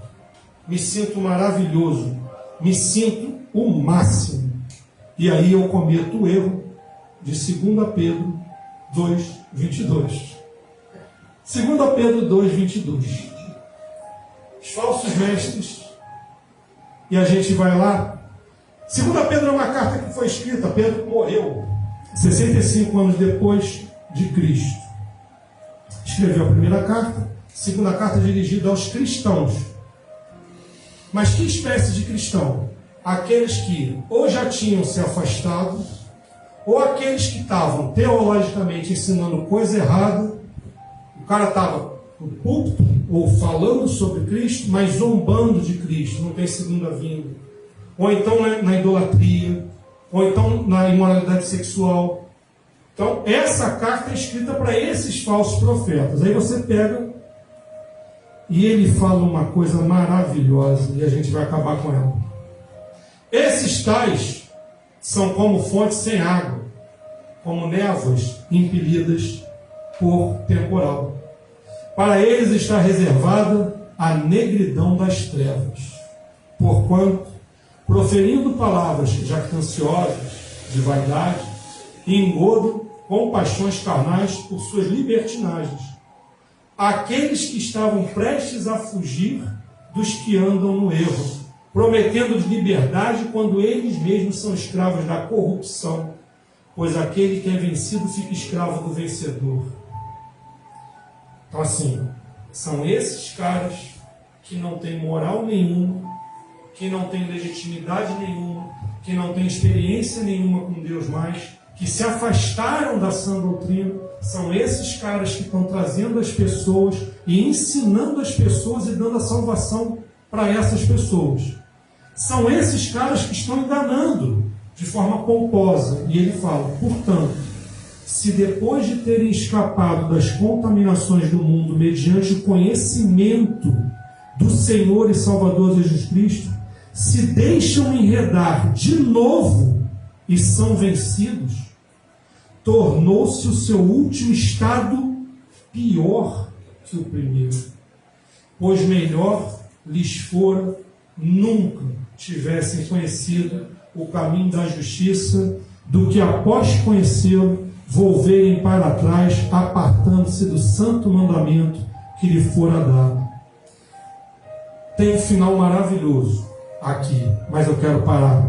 me sinto maravilhoso, me sinto o máximo. E aí eu cometo o erro de 2 Pedro 2:22. 2 Pedro 2:22. Os falsos mestres. E a gente vai lá. 2 Pedro é uma carta que foi escrita. Pedro morreu 65 anos depois de Cristo. Escreveu a primeira carta, segunda carta dirigida aos cristãos. Mas que espécie de cristão? Aqueles que ou já tinham se afastado, ou aqueles que estavam teologicamente ensinando coisa errada. O cara estava no púlpito, ou falando sobre Cristo, mas zombando de Cristo, não tem segunda vinda. Ou então na idolatria, ou então na imoralidade sexual. Então, essa carta é escrita para esses falsos profetas. Aí você pega e ele fala uma coisa maravilhosa e a gente vai acabar com ela. Esses tais são como fontes sem água, como névoas impelidas por temporal. Para eles está reservada a negridão das trevas, porquanto, proferindo palavras jactanciosas de vaidade e engodo com paixões carnais por suas libertinagens, aqueles que estavam prestes a fugir dos que andam no erro, prometendo liberdade quando eles mesmos são escravos da corrupção, pois aquele que é vencido fica escravo do vencedor. Então, assim, são esses caras que não têm moral nenhuma, que não têm legitimidade nenhuma, que não têm experiência nenhuma com Deus mais, que se afastaram da sã doutrina. São esses caras que estão trazendo as pessoas e ensinando as pessoas e dando a salvação para essas pessoas. São esses caras que estão enganando de forma pomposa. E ele fala, portanto, se depois de terem escapado das contaminações do mundo mediante o conhecimento do Senhor e Salvador Jesus Cristo, se deixam enredar de novo e são vencidos, tornou-se o seu último estado pior que o primeiro, pois melhor lhes fora nunca tivessem conhecido o caminho da justiça do que após conhecê-lo volverem para trás, apartando-se do santo mandamento que lhe fora dado. Tem um final maravilhoso aqui, mas eu quero parar.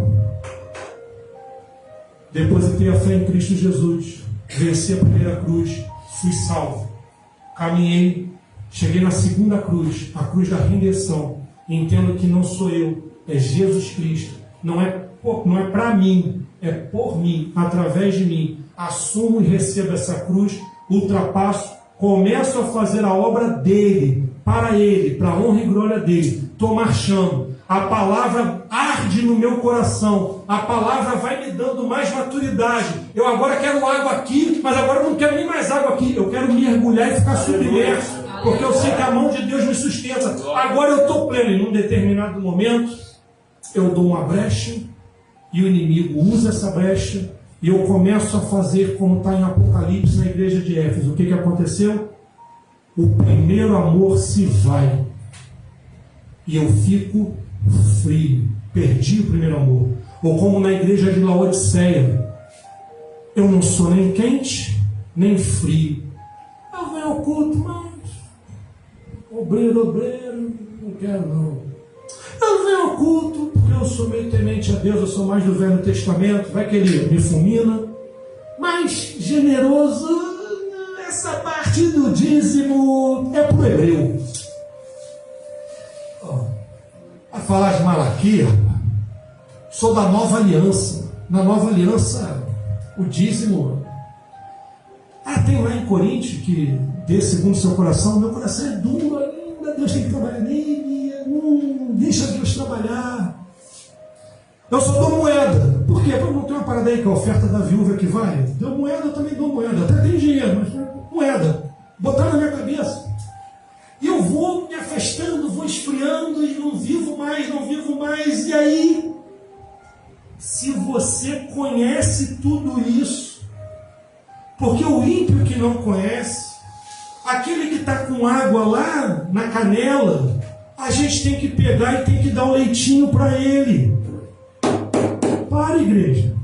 Depositei a fé em Cristo Jesus, venci a primeira cruz, fui salvo, caminhei, cheguei na segunda cruz, a cruz da rendição. Entendo que não sou eu, é Jesus Cristo, não é para mim, é por mim, através de mim. Assumo e recebo essa cruz, ultrapasso, começo a fazer a obra dele, para a honra e glória dele. Estou marchando, a palavra arde no meu coração, a palavra vai me dando mais maturidade. Eu agora quero água aqui, mas agora eu não quero nem mais água aqui, eu quero mergulhar e ficar submerso, porque eu sei que a mão de Deus me sustenta. Agora eu estou pleno. Em um determinado momento eu dou uma brecha e o inimigo usa essa brecha e eu começo a fazer como está em Apocalipse na igreja de Éfeso. O que aconteceu? O primeiro amor se vai e eu fico frio, perdi o primeiro amor. Ou como na igreja de Laodiceia, eu não sou nem quente nem frio. Eu venho ao culto, mas obreiro, não quero não. Eu venho ao culto porque eu sou meio temente a Deus, eu sou mais do Velho Testamento, vai que ele me fulmina, mas generoso, essa parte do dízimo é para o hebreu. A falar de Malaquias, sou da nova aliança. Na nova aliança, o dízimo. Tem lá em Coríntios que dê segundo seu coração. Meu coração é duro ainda, Deus tem que trabalhar nele. Deixa Deus trabalhar. Eu só dou moeda. Por quê? Porque não tem uma parada aí que a oferta da viúva que vale. Deu moeda, eu também dou moeda. Até tem dinheiro, mas moeda. Botar na minha cabeça. E eu vou me afastando, vou esfriando e não vivo mais. E aí, se você conhece tudo isso, porque o ímpio que não conhece, aquele que está com água lá na canela, a gente tem que pegar e tem que dar o leitinho para ele. Para, igreja.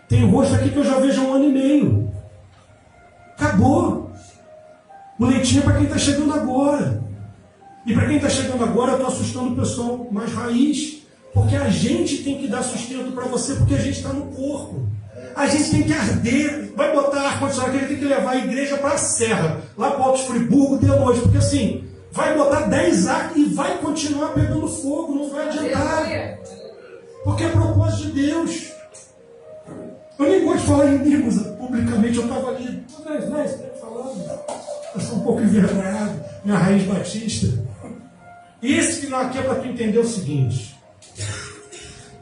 Tem rosto aqui que eu já vejo há 1 ano e meio. Acabou. O leitinho é para quem está chegando agora. E para quem está chegando agora, eu estou assustando o pessoal mais raiz, porque a gente tem que dar sustento para você, porque a gente está no corpo. A gente tem que arder. Vai botar ar-condicionado, que ele tem que levar a igreja para a serra, lá para Alto Friburgo de noite, porque assim, vai botar 10 ar e vai continuar pegando fogo, não vai adiantar. Porque é propósito de Deus. Eu nem gosto de falar em línguas publicamente, eu estava ali, falando. Eu sou um pouco envergonhado, minha raiz batista. E esse final aqui é para tu entender o seguinte: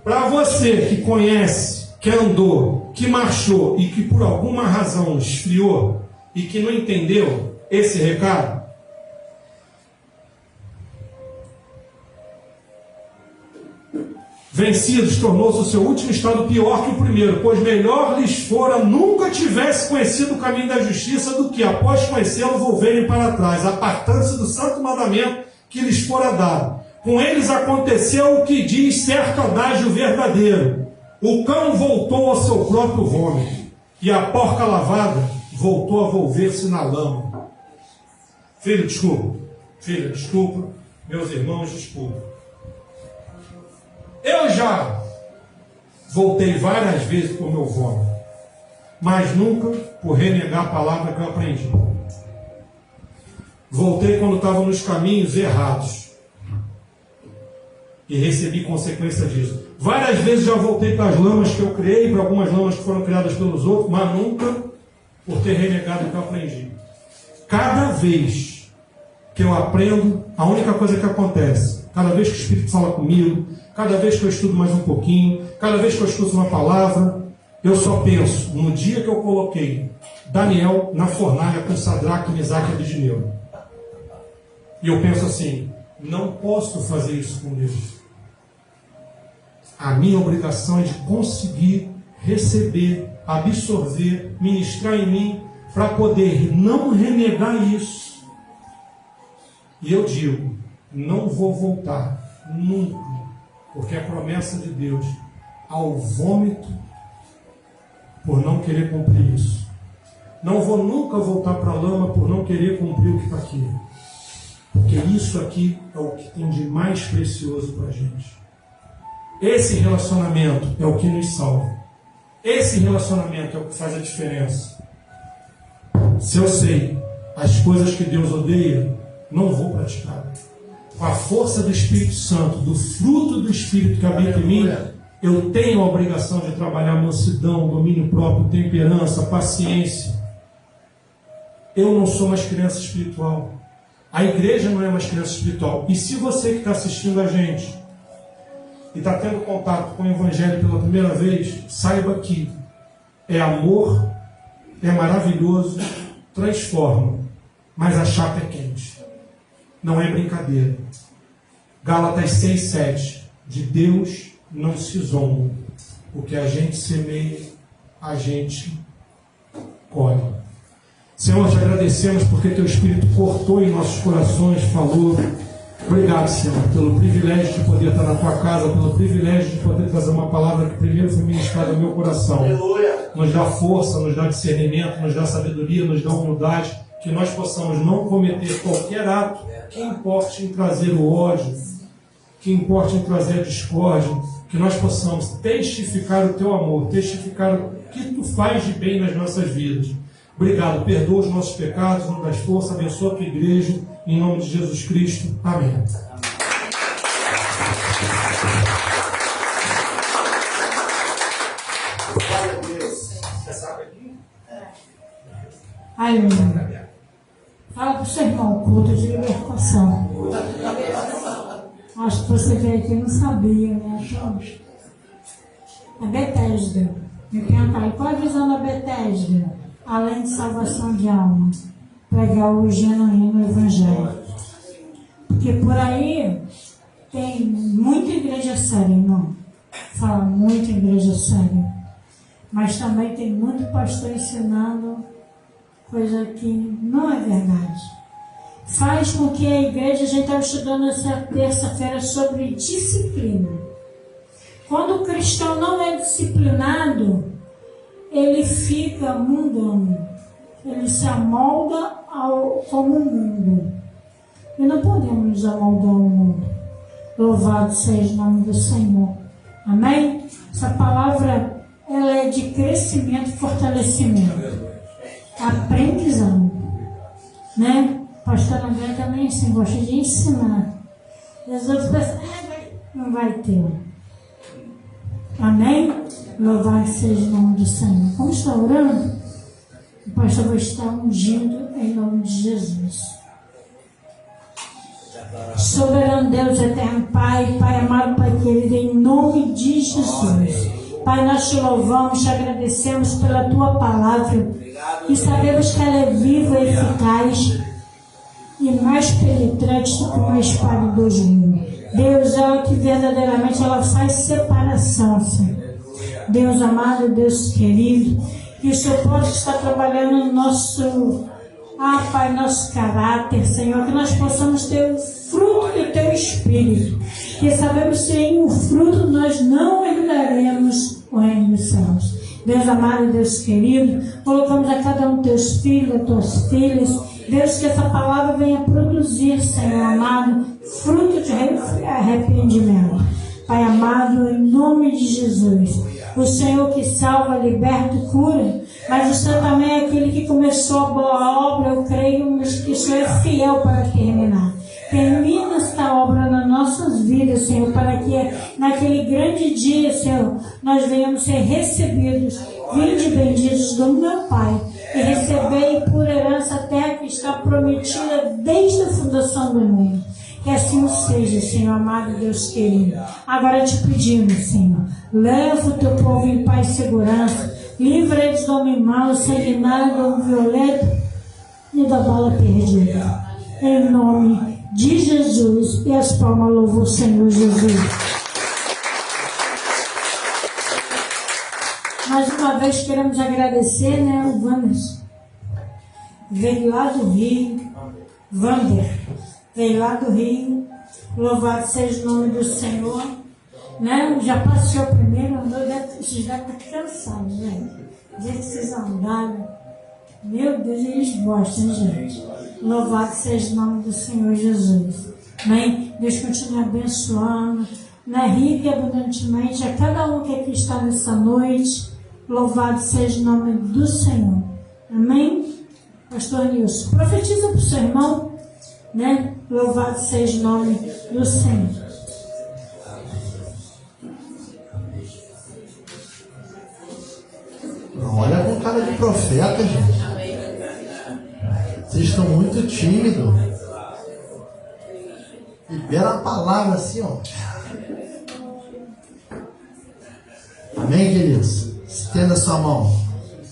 para você que conhece, que andou, que marchou e que por alguma razão esfriou e que não entendeu esse recado, vencidos, tornou-se o seu último estado pior que o primeiro, pois melhor lhes fora nunca tivesse conhecido o caminho da justiça do que, após conhecê-lo, volverem para trás, apartando-se do santo mandamento que lhes fora dado. Com eles aconteceu o que diz certo adágio verdadeiro: o cão voltou ao seu próprio vômito, e a porca lavada voltou a volver-se na lama. Filho, desculpa. Filha, desculpa. Meus irmãos, desculpa. Eu já voltei várias vezes para o meu vômito, mas nunca por renegar a palavra que eu aprendi. Voltei quando estava nos caminhos errados e recebi consequência disso. Várias vezes já voltei para as lamas que eu criei, para algumas lamas que foram criadas pelos outros, mas nunca por ter renegado o que eu aprendi. Cada vez que eu aprendo, a única coisa que acontece, cada vez que o Espírito fala comigo, cada vez que eu estudo mais um pouquinho, cada vez que eu escuto uma palavra, eu só penso no dia que eu coloquei Daniel na fornalha com Sadraque, Mesaque e Abednego. E eu penso assim: não posso fazer isso com Deus. A minha obrigação é de conseguir receber, absorver, ministrar em mim, para poder não renegar isso. E eu digo: não vou voltar nunca, porque é promessa de Deus, ao vômito, por não querer cumprir isso. Não vou nunca voltar para a lama por não querer cumprir o que está aqui. Porque isso aqui é o que tem de mais precioso para a gente. Esse relacionamento é o que nos salva. Esse relacionamento é o que faz a diferença. Se eu sei as coisas que Deus odeia, não vou praticar. Com a força do Espírito Santo, do fruto do Espírito que habita em mim, eu tenho a obrigação de trabalhar mansidão, domínio próprio, temperança, paciência. Eu não sou mais criança espiritual. A igreja não é mais criança espiritual. E se você que está assistindo a gente e está tendo contato com o Evangelho pela primeira vez, saiba que é amor, é maravilhoso, transforma, mas a chapa é quente. Não é brincadeira. Gálatas 6:7. De Deus não se zomba. O que a gente semeia, a gente colhe. Senhor, te agradecemos porque Teu Espírito cortou em nossos corações, falou. Obrigado, Senhor, pelo privilégio de poder estar na Tua casa, pelo privilégio de poder trazer uma palavra que primeiro foi ministrada no meu coração. Aleluia. Nos dá força, nos dá discernimento, nos dá sabedoria, nos dá humildade, que nós possamos não cometer qualquer ato que importe em trazer o ódio, que importe em trazer a discórdia, que nós possamos testificar o Teu amor, testificar o que Tu faz de bem nas nossas vidas. Obrigado, perdoa os nossos pecados, nos dá força, abençoa a Tua igreja, em nome de Jesus Cristo. Amém. Aleluia. Fala para o seu irmão, culto de libertação. Acho que você veio aqui e não sabia, né? A Betesda. Me perguntaram, qual é a visão da Betesda? Além de salvação de alma, pregar o genuíno evangelho. Porque por aí tem muita igreja séria, irmão. Fala muita igreja séria. Mas também tem muito pastor ensinando coisa que não é verdade. Faz com que a igreja, a gente estava estudando essa terça-feira sobre disciplina. Quando o cristão não é disciplinado, ele fica mundano. Ele se amolda como o mundo. E não podemos nos amoldar ao mundo. Louvado seja o nome do Senhor. Amém? Essa palavra, ela é de crescimento e fortalecimento. Aprendizado. Né? Pastor André também assim, gosta de ensinar. E as outras pessoas, não vai ter. Amém? Louvado seja o nome do Senhor. Como está orando? O pastor vai estar ungindo em nome de Jesus. Soberano Deus, eterno Pai, Pai amado, Pai querido, em nome de Jesus. Pai, nós te louvamos, te agradecemos pela Tua palavra e sabemos que ela é viva, eficaz e mais penetrante do que uma espada de 2 gumes. Deus, ela que verdadeiramente ela faz separação, Senhor. Deus amado, Deus querido, que o Senhor pode estar trabalhando no nosso, Pai, nosso caráter, Senhor, que nós possamos ter o fruto do Teu Espírito, que sabemos que em um fruto nós não herdaremos o reino dos céus. Deus amado, Deus querido, colocamos a cada um Teus filhos, as Tuas filhas, Deus, que essa palavra venha produzir, Senhor amado, fruto de arrependimento. Pai amado, em nome de Jesus, o Senhor que salva, liberta e cura, mas o Senhor também é aquele que começou a boa obra, eu creio que o Senhor é fiel para terminar. Termina esta obra nas nossas vidas, Senhor, para que naquele grande dia, Senhor, nós venhamos ser recebidos. Vinde benditos do meu Pai, e recebei por herança a terra que está prometida desde a fundação do mundo. Que assim o seja, Senhor amado, Deus querido. Agora te pedimos, Senhor, leva o teu povo em paz e segurança, livra eles do homem mau, sanguinário, do homem violento e da bala perdida. Em nome de Jesus, e as palmas louvam o Senhor Jesus. Mais uma vez queremos agradecer, o Wanderson. Veio lá do Rio, veio lá do Rio, louvado seja o nome do Senhor, já passeou primeiro, andou, vocês devem estar cansados, gente. Do jeito que vocês andaram, meu Deus, eles gostam, gente. Louvado seja o nome do Senhor Jesus. Amém? Deus continue abençoando, rica e abundantemente a cada um que aqui está nessa noite. Louvado seja o nome do Senhor. Amém? Pastor Nilson, profetiza para o seu irmão, Louvado seja o nome do Senhor. Olha com cara de profeta, gente. Vocês estão muito tímidos. Libera a palavra assim, ó. Amém, queridos? Estenda a sua mão.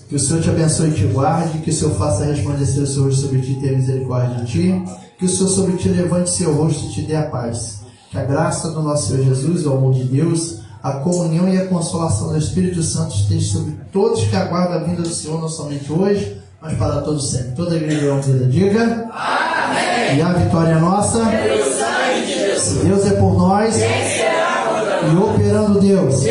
Que o Senhor te abençoe e te guarde. Que o Senhor faça resplandecer o seu rosto sobre ti e tenha misericórdia de ti. Que o Senhor sobre ti levante seu rosto e te dê a paz. Que a graça do nosso Senhor Jesus, o amor de Deus, a comunhão e a consolação do Espírito Santo esteja sobre todos que aguardam a vinda do Senhor, não somente hoje, mas para todos sempre. Toda a igreja unida diga amém. E a vitória é nossa. Se Deus é por nós, e operando Deus.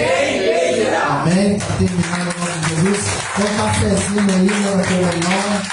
Amém. Terminado em nome de Jesus. Um cafezinho aí, meu irmão.